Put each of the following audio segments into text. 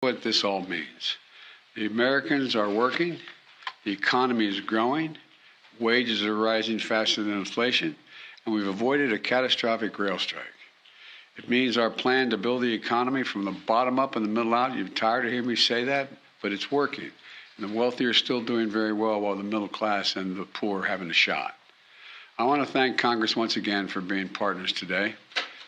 What this all means. The Americans are working, the economy is growing, wages are rising faster than inflation, and we've avoided a catastrophic rail strike. It means our plan to build the economy from the bottom up and the middle out. You're tired of hearing me say that, but it's working. And the wealthy are still doing very well while the middle class and the poor are having a shot. I want to thank Congress once again for being partners today,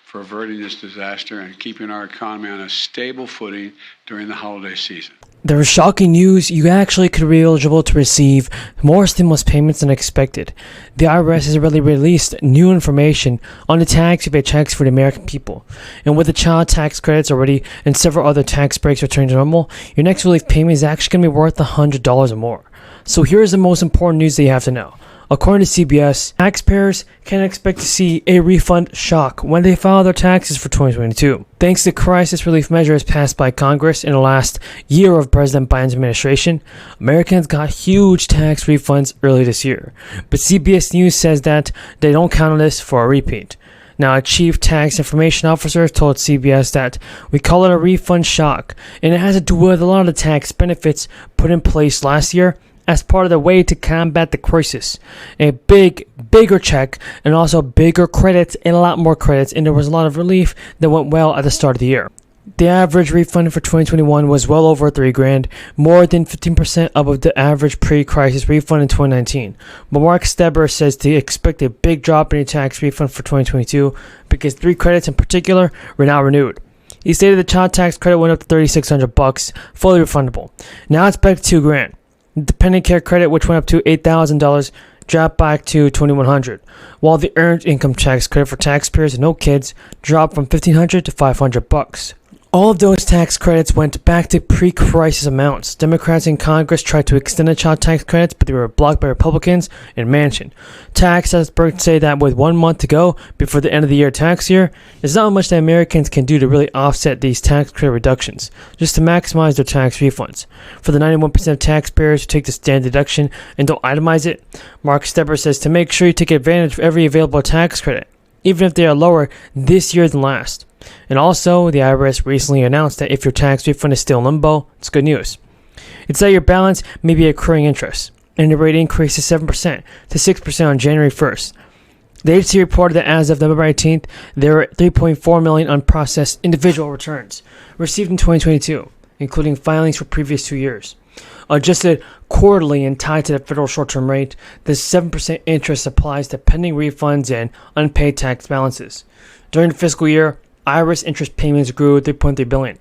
for averting this disaster and keeping our economy on a stable footing during the holiday season. There was shocking news. You actually could be eligible to receive more stimulus payments than expected. The IRS has already released new information on the tax rebate checks for the American people. And with the child tax credits already and several other tax breaks returning to normal, your next relief payment is actually going to be worth $100 or more. So here's the most important news that you have to know. According to CBS, taxpayers can expect to see a refund shock when they file their taxes for 2022. Thanks to crisis relief measures passed by Congress in the last year of President Biden's administration, Americans got huge tax refunds early this year. But CBS News says that they don't count on this for a repeat. Now, a chief tax information officer told CBS that we call it a refund shock, and it has to do with a lot of the tax benefits put in place last year as part of the way to combat the crisis. A bigger check and also bigger credits and a lot more credits, and there was a lot of relief that went well at the start of the year. The average refund for 2021 was well over $3,000, more than 15% above the average pre-crisis refund in 2019. But Mark Steber says to expect a big drop in the tax refund for 2022 because 3 credits in particular were now renewed. He stated the child tax credit went up to $3,600, fully refundable. Now it's back to $2,000. The dependent care credit, which went up to $8,000, dropped back to $2,100, while the earned income tax credit for taxpayers with no kids dropped from $1,500 to $500. All of those tax credits went back to pre-crisis amounts. Democrats in Congress tried to extend the child tax credits, but they were blocked by Republicans in Manchin. Tax experts say that with 1 month to go before the end of the year tax year, there's not much that Americans can do to really offset these tax credit reductions, just to maximize their tax refunds. For the 91% of taxpayers who take the standard deduction and don't itemize it, Mark Steber says to make sure you take advantage of every available tax credit, even if they are lower this year than last. And also, the IRS recently announced that if your tax refund is still in limbo, it's good news. It's that your balance may be accruing interest, and the rate increases 7% to 6% on January 1st. The agency reported that as of November 18th, there were 3.4 million unprocessed individual returns received in 2022, including filings for previous 2 years. Adjusted quarterly and tied to the federal short-term rate, the 7% interest applies to pending refunds and unpaid tax balances. During the fiscal year, IRS interest payments grew $3.3 billion,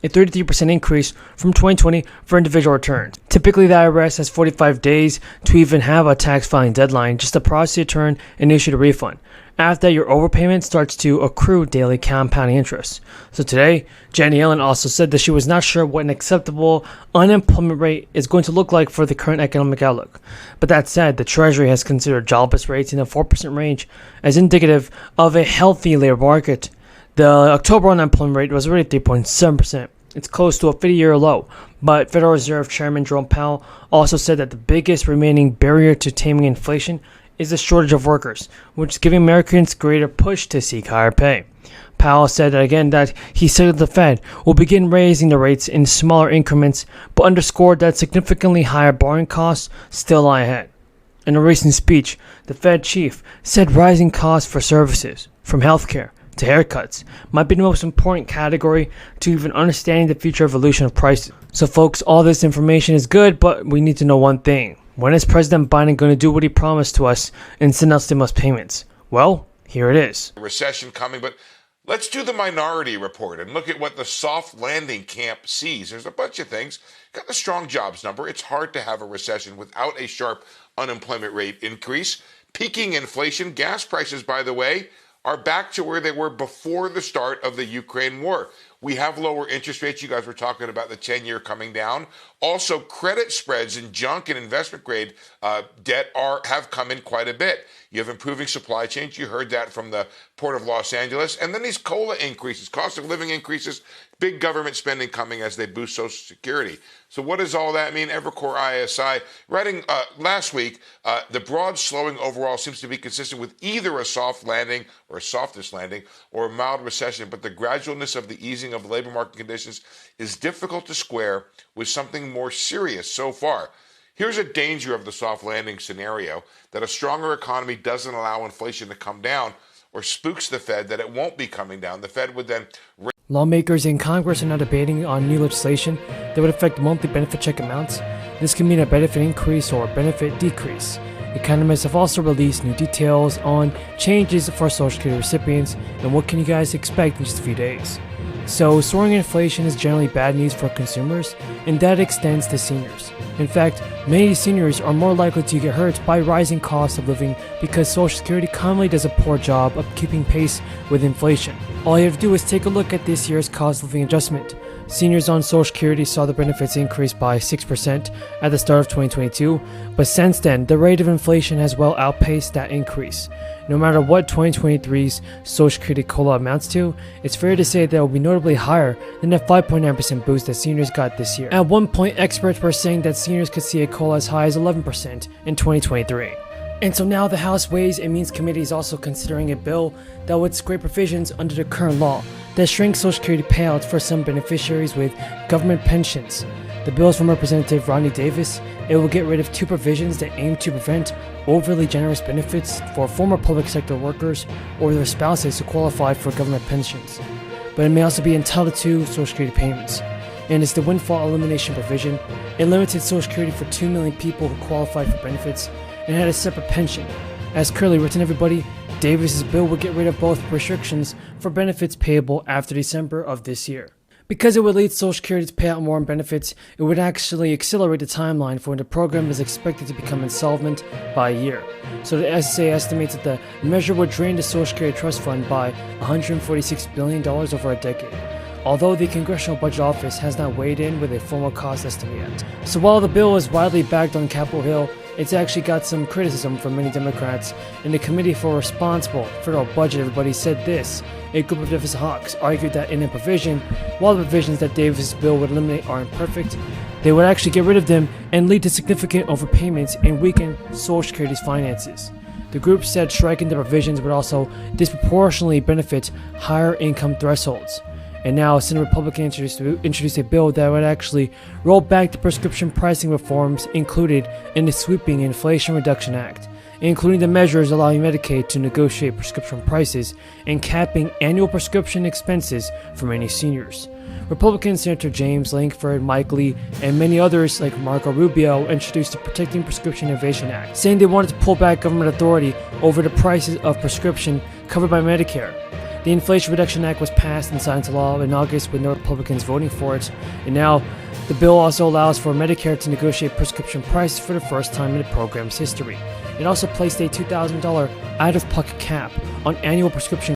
a 33% increase from 2020 for individual returns. Typically, the IRS has 45 days to even have a tax filing deadline just to process the return and issue the refund. After that, your overpayment starts to accrue daily compounding interest. So today, Janet Yellen also said that she was not sure what an acceptable unemployment rate is going to look like for the current economic outlook. But that said, the Treasury has considered jobless rates in the 4% range as indicative of a healthy labor market. The October unemployment rate was already 3.7%. It's close to a 50-year low, but Federal Reserve Chairman Jerome Powell also said that the biggest remaining barrier to taming inflation is the shortage of workers, which is giving Americans greater push to seek higher pay. Powell said again that he said the Fed will begin raising the rates in smaller increments, but underscored that significantly higher borrowing costs still lie ahead. In a recent speech, the Fed chief said rising costs for services, from healthcare to haircuts, might be the most important category to even understanding the future evolution of prices. So folks, all this information is good, but we need to know one thing. When is President Biden going to do what he promised to us and send out stimulus payments? Well, here it is. Recession coming, but let's do the minority report and look at what the soft landing camp sees. There's a bunch of things. Got the strong jobs number. It's hard to have a recession without a sharp unemployment rate increase. Peaking inflation. Gas prices, by the way, are back to where they were before the start of the Ukraine war. We have lower interest rates. You guys were talking about the 10-year coming down. Also, credit spreads in junk and investment grade debt have come in quite a bit. You have improving supply chains. You heard that from the Port of Los Angeles. And then these COLA increases, cost of living increases, big government spending coming as they boost Social Security. So what does all that mean? Evercore ISI writing last week, the broad slowing overall seems to be consistent with either a soft landing or a softish landing or a mild recession, but the gradualness of the easing of labor market conditions is difficult to square with something more serious so far. Here's a danger of the soft landing scenario: that a stronger economy doesn't allow inflation to come down or spooks the Fed that it won't be coming down. The Fed would then... Lawmakers in Congress are now debating on new legislation that would affect monthly benefit check amounts. This could mean a benefit increase or benefit decrease. Economists have also released new details on changes for Social Security recipients, and what can you guys expect in just a few days. So, soaring inflation is generally bad news for consumers, and that extends to seniors. In fact, many seniors are more likely to get hurt by rising costs of living because Social Security commonly does a poor job of keeping pace with inflation. All you have to do is take a look at this year's cost of living adjustment. Seniors on Social Security saw the benefits increase by 6% at the start of 2022, but since then, the rate of inflation has well outpaced that increase. No matter what 2023's Social Security COLA amounts to, it's fair to say that it will be notably higher than the 5.9% boost that seniors got this year. At one point, experts were saying that seniors could see a COLA as high as 11% in 2023. And so now the House Ways and Means Committee is also considering a bill that would scrape provisions under the current law that shrinks Social Security payouts for some beneficiaries with government pensions. The bill is from Representative Rodney Davis. It will get rid of two provisions that aim to prevent overly generous benefits for former public sector workers or their spouses who qualify for government pensions. But it may also be entitled to Social Security payments. And it's the windfall elimination provision. It limited Social Security for 2 million people who qualified for benefits and had a separate pension. As currently written, everybody, Davis's bill would get rid of both restrictions for benefits payable after December of this year. Because it would lead Social Security to pay out more on benefits, it would actually accelerate the timeline for when the program is expected to become insolvent by a year. So the SSA estimates that the measure would drain the Social Security Trust Fund by $146 billion over a decade, although the Congressional Budget Office has not weighed in with a formal cost estimate yet. So while the bill is widely backed on Capitol Hill, it's actually got some criticism from many Democrats. And the Committee for Responsible Federal Budget, everybody, said this. A group of deficit hawks argued that in a provision, while the provisions that Davis' bill would eliminate are imperfect, they would actually get rid of them and lead to significant overpayments and weaken Social Security's finances. The group said striking the provisions would also disproportionately benefit higher income thresholds. And now Senate Republicans introduced a bill that would actually roll back the prescription pricing reforms included in the sweeping Inflation Reduction Act, including the measures allowing Medicaid to negotiate prescription prices and capping annual prescription expenses for many seniors. Republican Senator James Lankford, Mike Lee, and many others like Marco Rubio introduced the Protecting Prescription Innovation Act, saying they wanted to pull back government authority over the prices of prescription covered by Medicare. The Inflation Reduction Act was passed and signed into law in August with no Republicans voting for it, and now the bill also allows for Medicare to negotiate prescription prices for the first time in the program's history. It also placed a $2,000 out-of-pocket cap on annual prescription